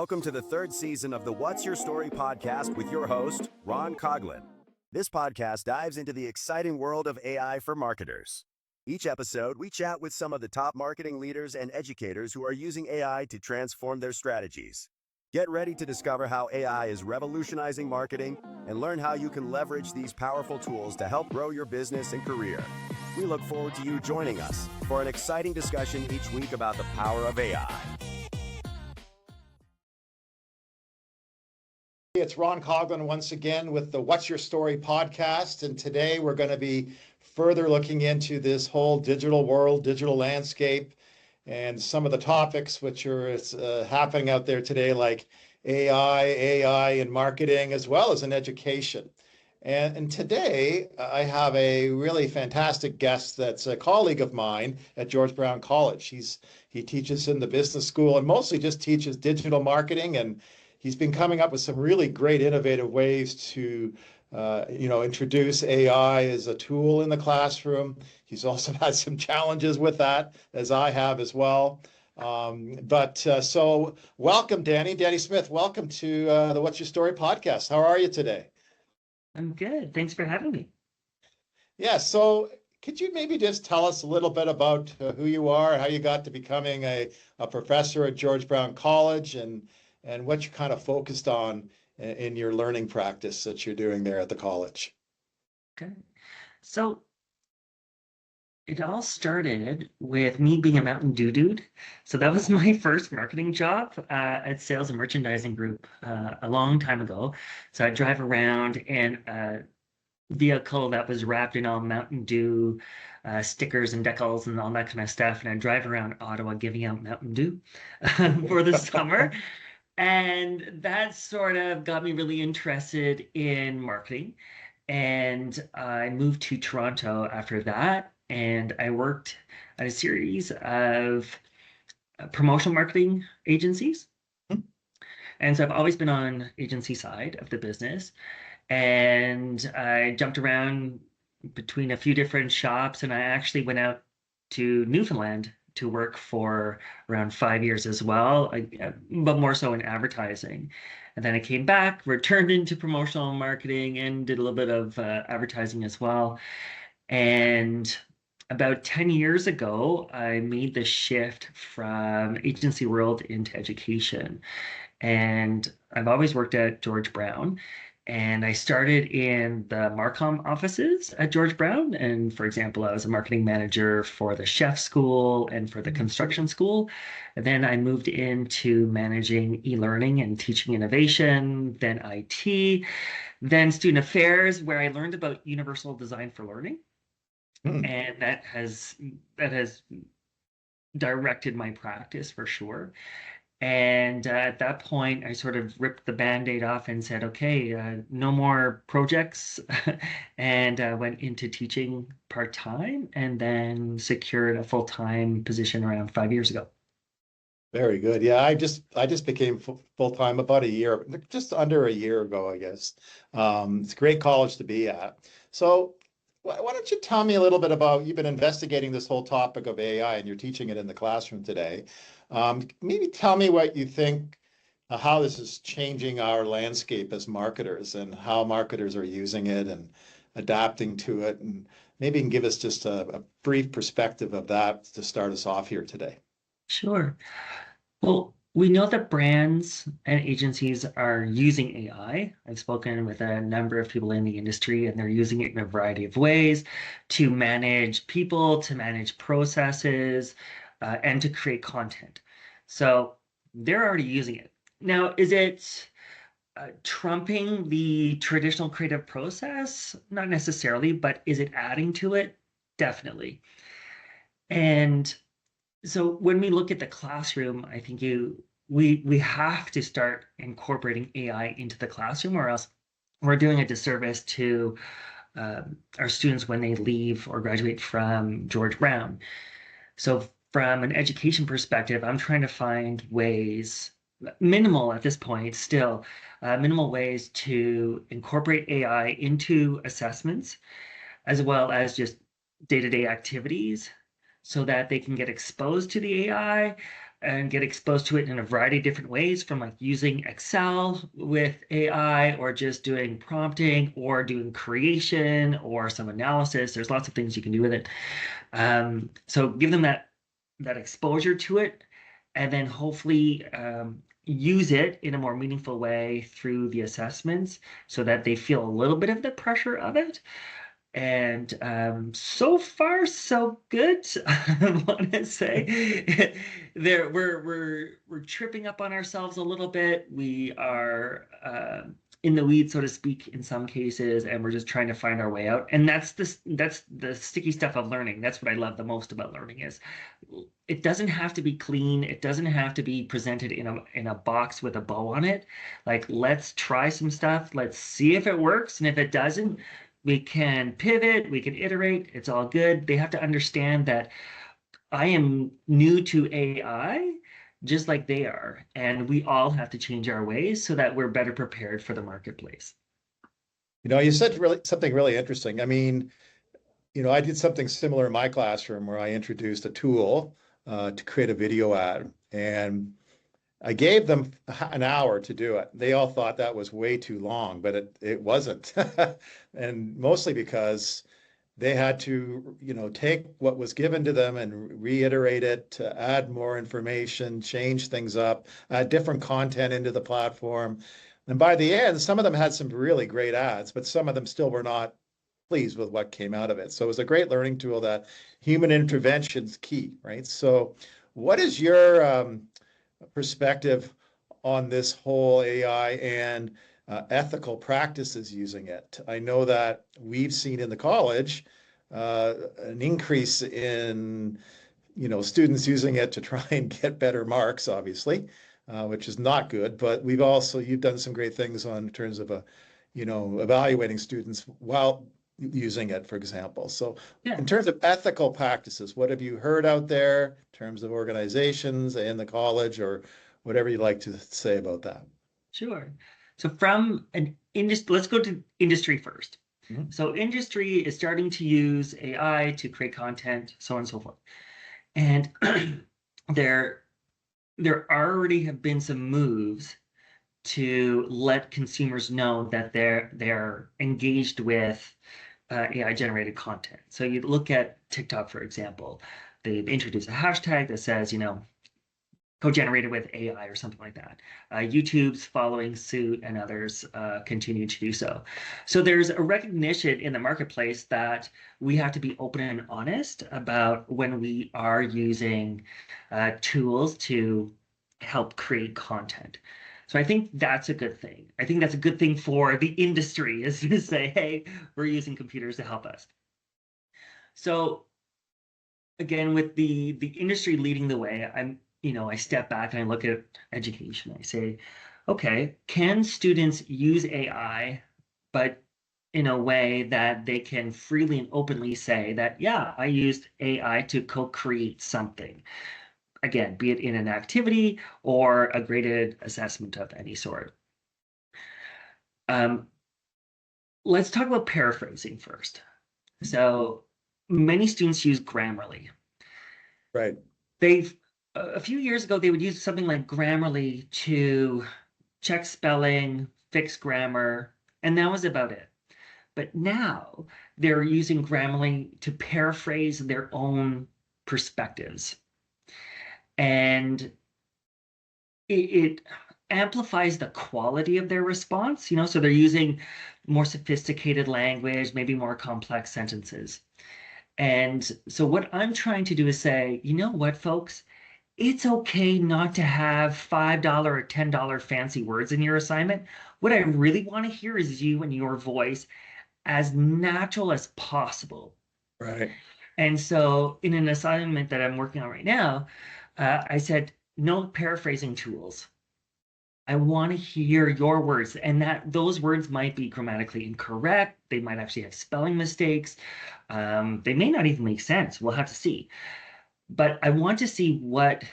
Welcome to the third season of the What's Your Story podcast with your host, Ron Coughlin. This podcast dives into the exciting world of AI for marketers. Each episode, we chat with some of the top marketing leaders and educators who are using AI to transform their strategies. Get ready to discover how AI is revolutionizing marketing and learn how you can leverage these powerful tools to help grow your business and career. We look forward to you joining us for an exciting discussion each week about the power of AI. It's Ron Coughlin once again with the What's Your Story podcast, and today we're going to be further looking into this whole digital world, digital landscape, and some of the topics which are happening out there today, like AI in marketing, as well as in education. And today I have a really fantastic guest that's a colleague of mine at George Brown College. He teaches in the business school and mostly just teaches digital marketing, and he's been coming up with some really great innovative ways to introduce AI as a tool in the classroom. He's also had some challenges with that, as I have as well. So welcome, Danny Smith. Welcome to the What's Your Story podcast. How are you today? I'm good. Thanks for having me. Yeah, so could you maybe just tell us a little bit about who you are, how you got to becoming a professor at George Brown College, and what you're kind of focused on in your learning practice that you're doing there at the college? Okay. So it all started with me being a Mountain Dew dude. So that was my first marketing job at Sales and Merchandising Group a long time ago. So I'd drive around in a vehicle that was wrapped in all Mountain Dew stickers and decals and all that kind of stuff. And I'd drive around Ottawa giving out Mountain Dew for the summer. And that sort of got me really interested in marketing. And I moved to Toronto after that. And I worked at a series of promotional marketing agencies. And so I've always been on agency side of the business. And I jumped around between a few different shops. And I actually went out to Newfoundland to work for around 5 years as well, but more so in advertising. And then I came back, returned into promotional marketing, and did a little bit of advertising as well. And about 10 years ago, I made the shift from agency world into education. And I've always worked at George Brown. And I started in the Marcom offices at George Brown. And for example, I was a marketing manager for the chef school and for the construction school. And then I moved into managing e-learning and teaching innovation, then IT, then student affairs, where I learned about universal design for learning. And that has directed my practice for sure. And at that point, I sort of ripped the Band-Aid off and said, okay, no more projects, and went into teaching part-time and then secured a full-time position around 5 years ago. Very good. Yeah, I just became full-time about a year, just under a year ago, I guess. It's a great college to be at. So why don't you tell me a little bit about, you've been investigating this whole topic of AI and you're teaching it in the classroom today. Maybe tell me what you think, how this is changing our landscape as marketers and how marketers are using it and adapting to it. And maybe you can give us just a brief perspective of that to start us off here today. Sure. Well, we know that brands and agencies are using AI. I've spoken with a number of people in the industry, and they're using it in a variety of ways to manage people, to manage processes, and to create content. So they're already using it. Now, is it trumping the traditional creative process? Not necessarily, but is it adding to it? Definitely. And so when we look at the classroom, I think we have to start incorporating AI into the classroom, or else we're doing a disservice to our students when they leave or graduate from George Brown. So from an education perspective, I'm trying to find ways, minimal at this point still, minimal ways to incorporate AI into assessments, as well as just day-to-day activities, so that they can get exposed to the AI, and get exposed to it in a variety of different ways, from like using Excel with AI, or just doing prompting, or doing creation, or some analysis. There's lots of things you can do with it. So give them that exposure to it, and then hopefully use it in a more meaningful way through the assessments, so that they feel a little bit of the pressure of it. And so far, so good. I want to say we're tripping up on ourselves a little bit. We are in the weeds, so to speak, in some cases, and we're just trying to find our way out. And that's the sticky stuff of learning. That's what I love the most about learning, is it doesn't have to be clean. It doesn't have to be presented in a box with a bow on it. Like, let's try some stuff. Let's see if it works, and if it doesn't, we can pivot, we can iterate, it's all good. They have to understand that I am new to AI just like they are, and we all have to change our ways so that we're better prepared for the marketplace. You said something really interesting. I mean, I did something similar in my classroom where I introduced a tool to create a video ad, and I gave them an hour to do it. They all thought that was way too long, but it wasn't. And mostly because they had to, take what was given to them and reiterate it, to add more information, change things up, add different content into the platform. And by the end, some of them had some really great ads, but some of them still were not pleased with what came out of it. So it was a great learning tool that human intervention is key, right? So what is your perspective on this whole AI and ethical practices using it? I know that we've seen in the college an increase in students using it to try and get better marks, obviously, which is not good. But you've done some great things in terms of evaluating students while using it, for example. So Yeah, in terms of ethical practices, what have you heard out there in terms of organizations and the college, or whatever you'd like to say about that? sure. So from an industry, let's go to industry first. Mhm. So industry is starting to use AI to create content, so on and so forth. And there there already have been some moves to let consumers know that they're engaged with AI generated content. So you look at TikTok, for example, they've introduced a hashtag that says, co-generated with AI or something like that. YouTube's following suit, and others continue to do so. So there's a recognition in the marketplace that we have to be open and honest about when we are using tools to help create content. So I think that's a good thing. I think that's a good thing for the industry, is to say, hey, we're using computers to help us. So again, with the industry leading the way, I step back and I look at education. I say, okay, can students use AI, but in a way that they can freely and openly say that, yeah, I used AI to co-create something. Again, be it in an activity or a graded assessment of any sort. Um, let's talk about paraphrasing first. So many students use Grammarly. Right. They've A few years ago, they would use something like Grammarly to check spelling, fix grammar, and that was about it. But now they're using Grammarly to paraphrase their own perspectives. And it amplifies the quality of their response, so they're using more sophisticated language, maybe more complex sentences. And so what I'm trying to do is say, you know what, folks? It's okay not to have $5 or $10 fancy words in your assignment. What I really want to hear is you and your voice as natural as possible. Right. And so in an assignment that I'm working on right now, I said, no paraphrasing tools. I want to hear your words, and that those words might be grammatically incorrect. They might actually have spelling mistakes. They may not even make sense. We'll have to see. But I want to see what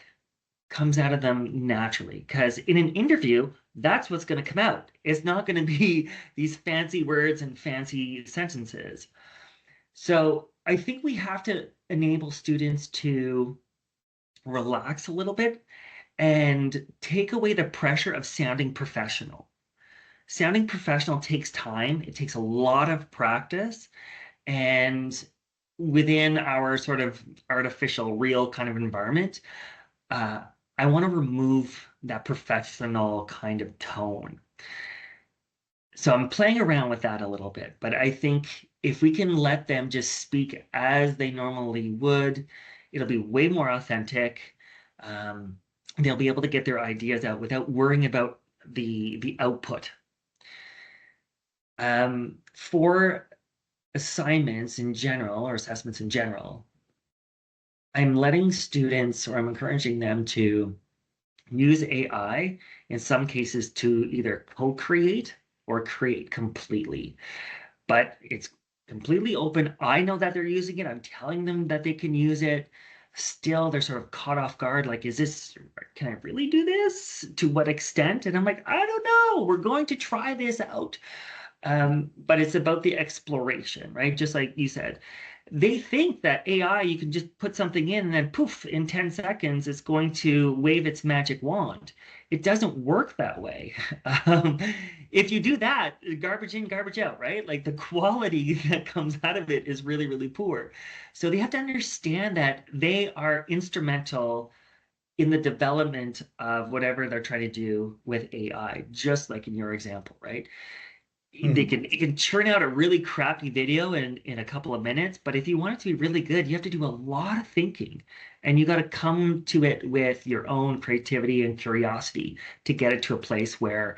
comes out of them naturally, because in an interview, that's what's going to come out. It's not going to be these fancy words and fancy sentences. So I think we have to enable students to relax a little bit and take away the pressure of sounding professional. Sounding professional takes time, it takes a lot of practice, and within our sort of artificial, real kind of environment, uh, I want to remove that professional kind of tone. So I'm playing around with that a little bit, but I think if we can let them just speak as they normally would, it'll be way more authentic. Um, they'll be able to get their ideas out without worrying about the output. For assignments in general or assessments in general, I'm letting students or I'm encouraging them to use AI in some cases to either co-create or create completely. But it's completely open. I know that they're using it. I'm telling them that they can use it. Still, they're sort of caught off guard. Like, is this, can I really do this? To what extent? And I'm like, I don't know. We're going to try this out. But it's about the exploration, right? Just like you said, they think that AI, you can just put something in and then poof, in 10 seconds, it's going to wave its magic wand. It doesn't work that way. Um, if you do that, garbage in, garbage out, right? Like the quality that comes out of it is really, really poor. So they have to understand that they are instrumental in the development of whatever they're trying to do with AI, just like in your example, right? It can churn out a really crappy video in a couple of minutes, but if you want it to be really good, you have to do a lot of thinking, and you got to come to it with your own creativity and curiosity to get it to a place where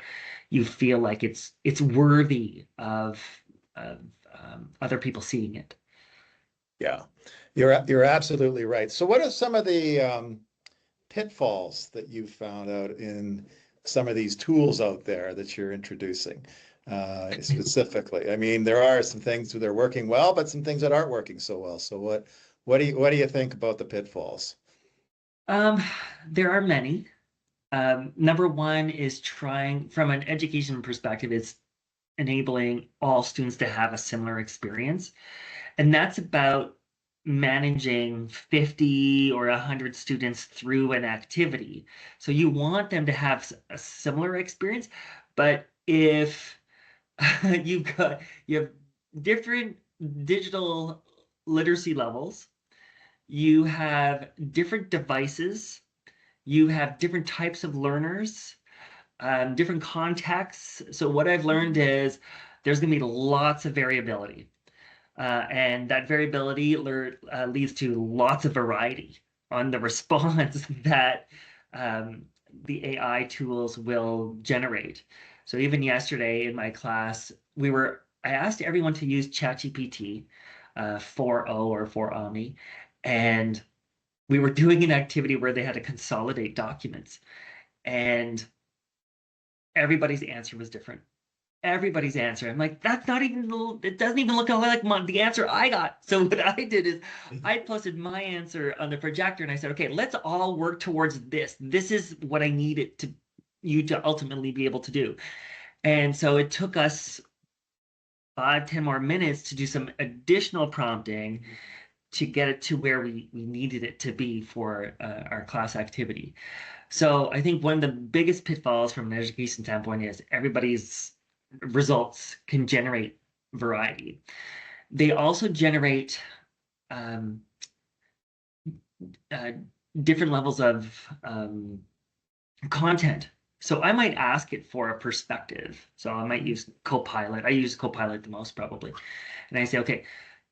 you feel like it's worthy of other people seeing it. Yeah, you're absolutely right. So, what are some of the pitfalls that you've found out in some of these tools out there that you're introducing specifically? I mean, there are some things that are working well, but some things that aren't working so well. So, what do you think about the pitfalls? Um, there are many. Number one is trying, from an education perspective, is enabling all students to have a similar experience. And that's about managing 50 or 100 students through an activity. So you want them to have a similar experience, but if you have different digital literacy levels, you have different devices, you have different types of learners, different contexts. So what I've learned is there's going to be lots of variability. And that variability leads to lots of variety on the response that um, the AI tools will generate. So even yesterday in my class, I asked everyone to use ChatGPT 4.0 or 4 Omni, and we were doing an activity where they had to consolidate documents, and everybody's answer was different. Everybody's answer. I'm like, that's not even, it doesn't even look like the answer I got. So what I did is I posted my answer on the projector and I said, okay, let's all work towards this. This is what I needed you to ultimately be able to do. And so it took us 5, 10 more minutes to do some additional prompting to get it to where we needed it to be for our class activity. So I think one of the biggest pitfalls from an education standpoint is everybody's results can generate variety. They also generate um, uh, different levels of content. So I might ask it for a perspective. So I might use Copilot. I use Copilot the most probably. And I say, okay,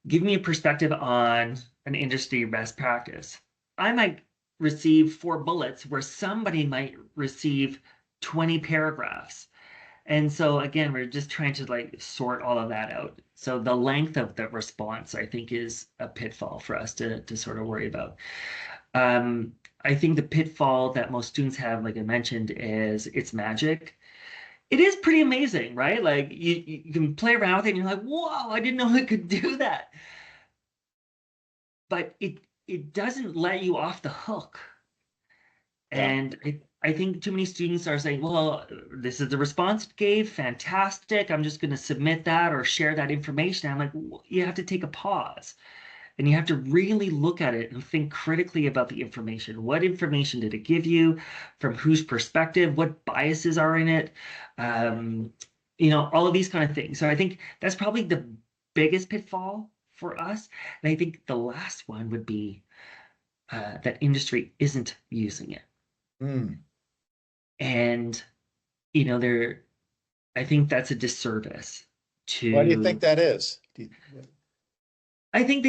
give me a perspective on an industry best practice. I might receive 4 bullets where somebody might receive 20 paragraphs. And so again, we're just trying to like sort all of that out. So the length of the response, I think, is a pitfall for us to sort of worry about. I think the pitfall that most students have, like I mentioned, is it's magic. It is pretty amazing, right? Like you can play around with it and you're like, whoa, I didn't know I could do that. But it doesn't let you off the hook. Yeah. And I think too many students are saying, well, this is the response it gave, fantastic. I'm just going to submit that or share that information. I'm like, you have to take a pause and you have to really look at it and think critically about the information. What information did it give you? From whose perspective? What biases are in it? Um, all of these kind of things. So I think that's probably the biggest pitfall for us. And I think the last one would be that industry isn't using it. Mm. And, there, I think that's a disservice Why do you think to, that is? I think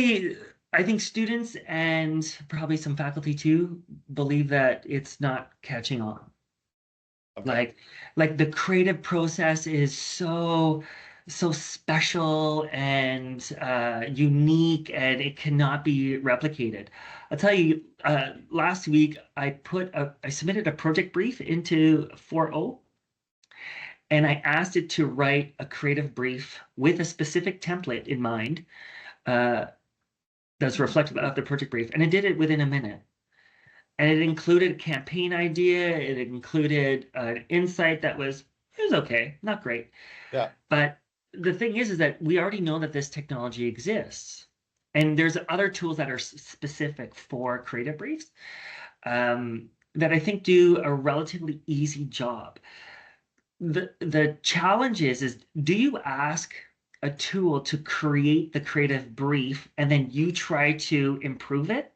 I think students and probably some faculty too believe that it's not catching on. Okay. Like the creative process is so special and unique, and it cannot be replicated. I'll tell you, last week I submitted a project brief into 4.0, and I asked it to write a creative brief with a specific template in mind, uh, that's reflective of the project brief, and it did it within a minute. And it included a campaign idea. It included an insight that it was okay, not great. Yeah. But the thing is that we already know that this technology exists, and there's other tools that are specific for creative briefs, that I think do a relatively easy job. The challenge is do you ask a tool to create the creative brief and then you try to improve it?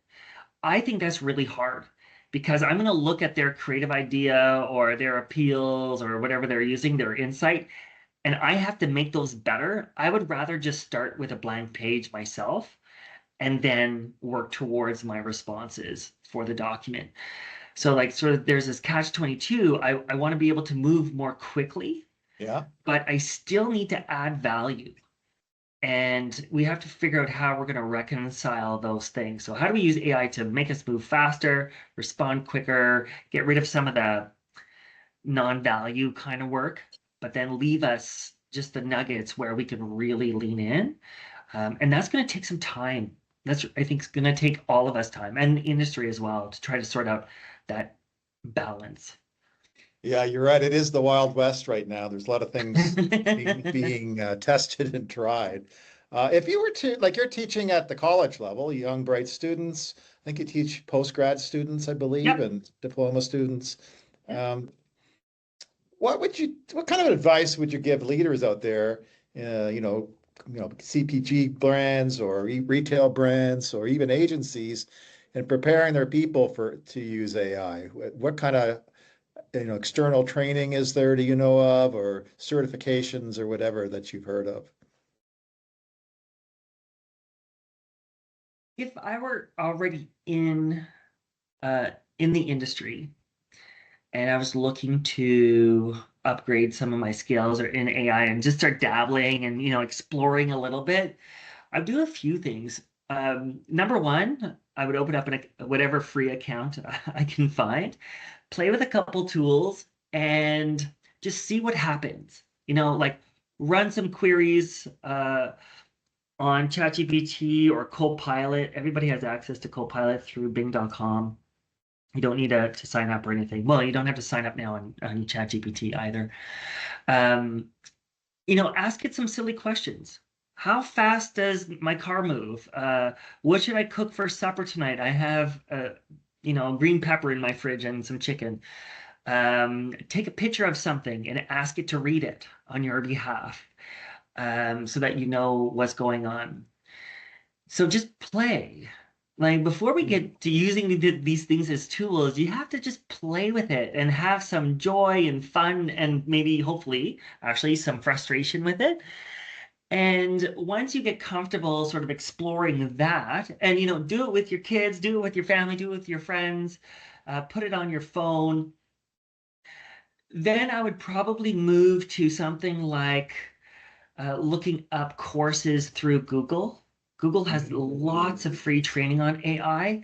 I think that's really hard, because I'm going to look at their creative idea or their appeals or whatever they're using, their insight, and I have to make those better. I would rather just start with a blank page myself and then work towards my responses for the document. So like sort of there's this catch 22. I want to be able to move more quickly, Yeah. but I still need to add value. And we have to figure out how we're going to reconcile those things. So how do we use AI to make us move faster, respond quicker, get rid of some of the non-value kind of work, but then leave us just the nuggets where we can really lean in. And that's going to take some time. That's, I think, is going to take all of us time, and the industry as well, to try to sort out that balance. Yeah, you're right. It is the Wild West right now. There's a lot of things being tested and tried. If you were to, like, you're teaching at the college level, young, bright students, I think you teach postgrad students, I believe, Yep. and diploma students. Yep. Um, what kind of advice would you give leaders out there, CPG brands or retail brands or even agencies in preparing their people to use AI? What kind of external training is there, do you know of, or certifications or whatever that you've heard of? If I were already in the industry and I was looking to upgrade some of my skills or in AI and just start dabbling and exploring a little bit, I'd do a few things. Number one, I would open up whatever free account I can find, play with a couple tools, and just see what happens. Like run some queries on ChatGPT or Copilot. Everybody has access to Copilot through Bing.com. You don't need to sign up or anything. Well, you don't have to sign up now on ChatGPT either. Um, ask it some silly questions. How fast does my car move? What should I cook for supper tonight? I have, green pepper in my fridge and some chicken. Take a picture of something and ask it to read it on your behalf, so that you know what's going on. So just play. Like before we get to using these things as tools, you have to just play with it and have some joy and fun and maybe hopefully actually some frustration with it. And once you get comfortable sort of exploring that, and do it with your kids, do it with your family, do it with your friends, put it on your phone, then I would probably move to something like looking up courses through Google. Google has lots of free training on AI.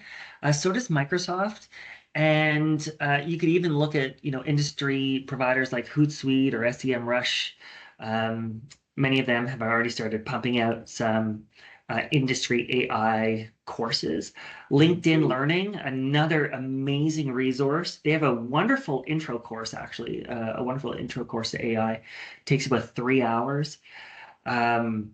So does Microsoft. And you could even look at, industry providers like Hootsuite or SEMrush. Many of them have already started pumping out some industry AI courses. LinkedIn Learning, another amazing resource. They have a wonderful intro course, actually, a wonderful intro course to AI. It takes about 3 hours. Um,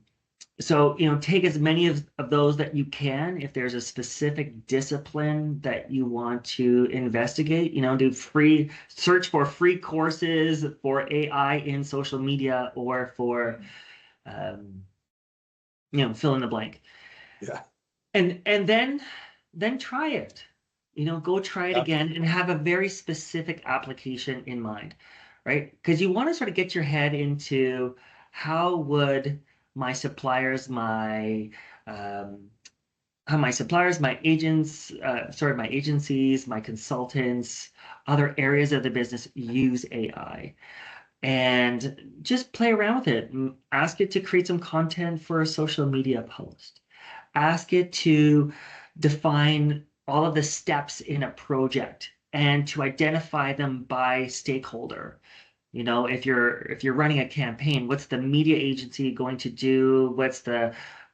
So, take as many of those that you can. If there's a specific discipline that you want to investigate, do free search for free courses for AI in social media or for, um, fill in the blank. Yeah. And then try it. Go try it Yeah. again and have a very specific application in mind, right? Because you want to sort of get your head into how would my suppliers, um, my agents, my agencies, my consultants, other areas of the business use AI. And just play around with it. Ask it to create some content for a social media post. Ask it to define all of the steps in a project and to identify them by stakeholder. If you're running a campaign, what's the media agency going to do? What's the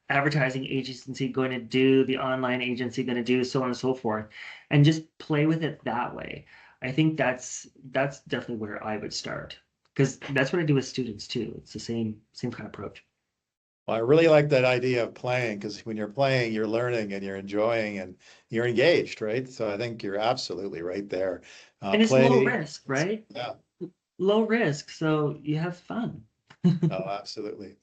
advertising agency going to do? The online agency going to do? So on and so forth, and just play with it that way. I think that's definitely where I would start because that's what I do with students too. It's the same kind of approach. Well, I really like that idea of playing because when you're playing, you're learning and you're enjoying and you're engaged, right? So I think you're absolutely right there. And it's low Play, risk, right? yeah, Low risk, so you have fun. oh, absolutely.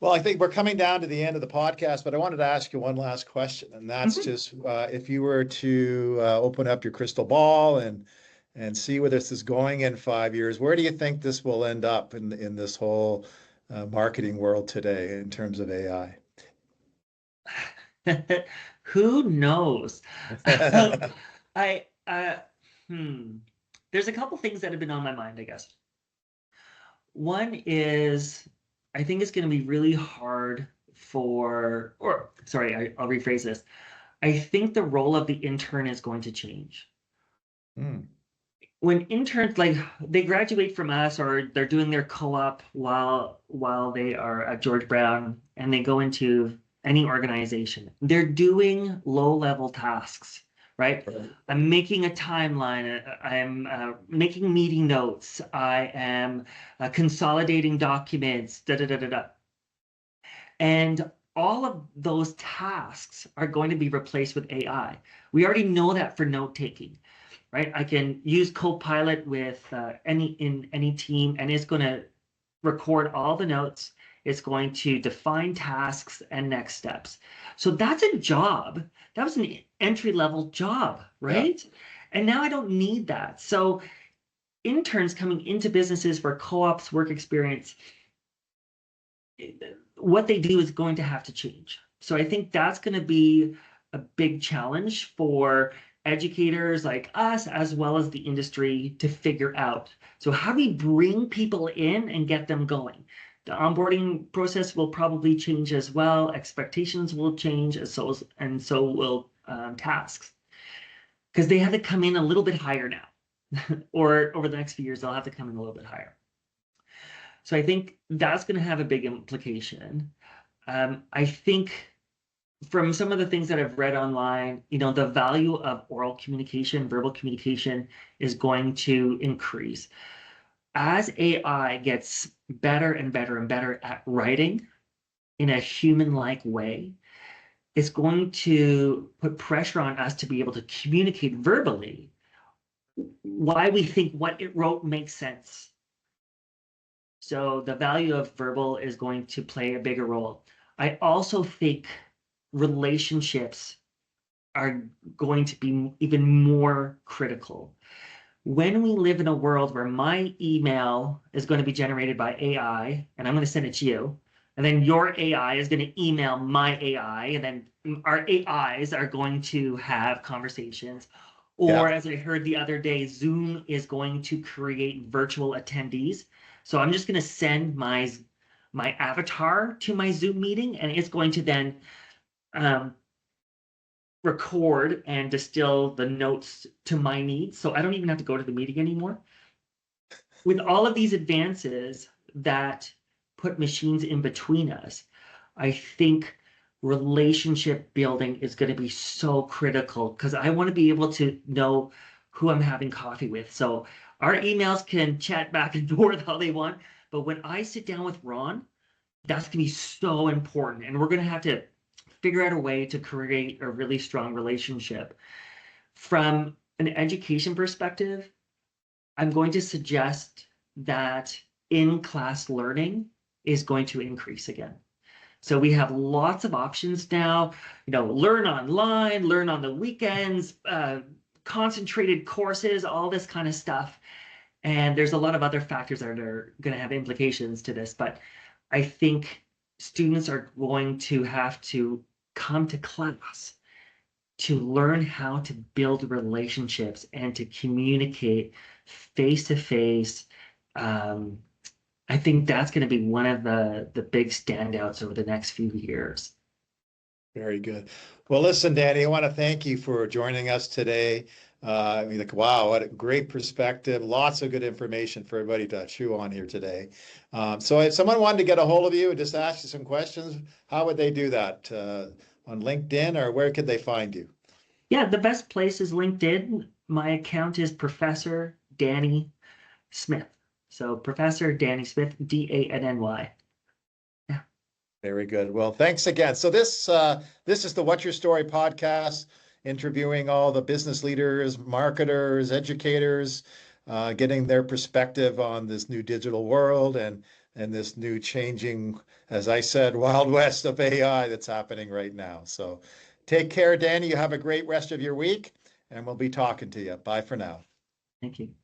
Well, I think we're coming down to the end of the podcast, but I wanted to ask you one last question, and that's Mhm. just if you were to open up your crystal ball and see where this is going in 5 years, where do you think this will end up in this whole marketing world today in terms of AI? Who knows? I There's a couple things that have been on my mind, I guess. One is I think it's going to be really hard or sorry, I'll rephrase this. I think the role of the intern is going to change. Hmm. When interns like they graduate from us or they're doing their co-op while they are at George Brown and they go into any organization, they're doing low-level tasks, right? Right. I'm making a timeline. I'm making meeting notes. I am consolidating documents. Da da da da da. And all of those tasks are going to be replaced with AI. We already know that for note taking, right? I can use Copilot with any team, and it's going to record all the notes. It's going to define tasks and next steps. So that's a job. That was an entry level job, Yeah. right? And now I don't need that. So interns coming into businesses for co-ops, work experience, what they do is going to have to change. So I think that's going to be a big challenge for educators like us, as well as the industry to figure out. So how do we bring people in and get them going? The onboarding process will probably change as well. Expectations will change, and so will tasks, because they have to come in a little bit higher now, or over the next few years, they'll have to come in a little bit higher. So I think that's going to have a big implication. I think from some of the things that I've read online, the value of oral communication, verbal communication is going to increase. As AI gets better and better and better at writing in a human-like way, it's going to put pressure on us to be able to communicate verbally why we think what it wrote makes sense. So the value of verbal is going to play a bigger role. I also think relationships are going to be even more critical. When we live in a world where my email is going to be generated by AI and I'm going to send it to you, and then your AI is going to email my AI, and then our AIs are going to have conversations. Or Yeah. as I heard the other day, Zoom is going to create virtual attendees. So I'm just going to send my avatar to my Zoom meeting, and it's going to then um, record and distill the notes to my needs. So I don't even have to go to the meeting anymore. With all of these advances that put machines in between us, I think relationship building is going to be so critical because I want to be able to know who I'm having coffee with. So our emails can chat back and forth how they want. But when I sit down with Ron That's going to be so important. And we're going to have to figure out a way to create a really strong relationship. From an education perspective, I'm going to suggest that in-class learning is going to increase again. So we have lots of options now, learn online, learn on the weekends, concentrated courses, all this kind of stuff. And there's a lot of other factors that are going to have implications to this, but I think students are going to have to come to class to learn how to build relationships and to communicate face to face. I think that's going to be one of the big standouts over the next few years. Very good. Well, listen, Danny, I want to thank you for joining us today. I mean, wow, what a great perspective. Lots of good information for everybody to chew on here today. So if someone wanted to get a hold of you and just ask you some questions, how would they do that? On LinkedIn, or where could they find you? Yeah, the best place is LinkedIn. My account is Professor Danny Smith. So Professor Danny Smith, Danny. Yeah. Very good. Well, thanks again. So this is the What's Your Story podcast, interviewing all the business leaders, marketers, educators, getting their perspective on this new digital world and this new changing, as I said, wild west of AI that's happening right now. So take care, Danny. You have a great rest of your week, and we'll be talking to you. Bye for now. Thank you.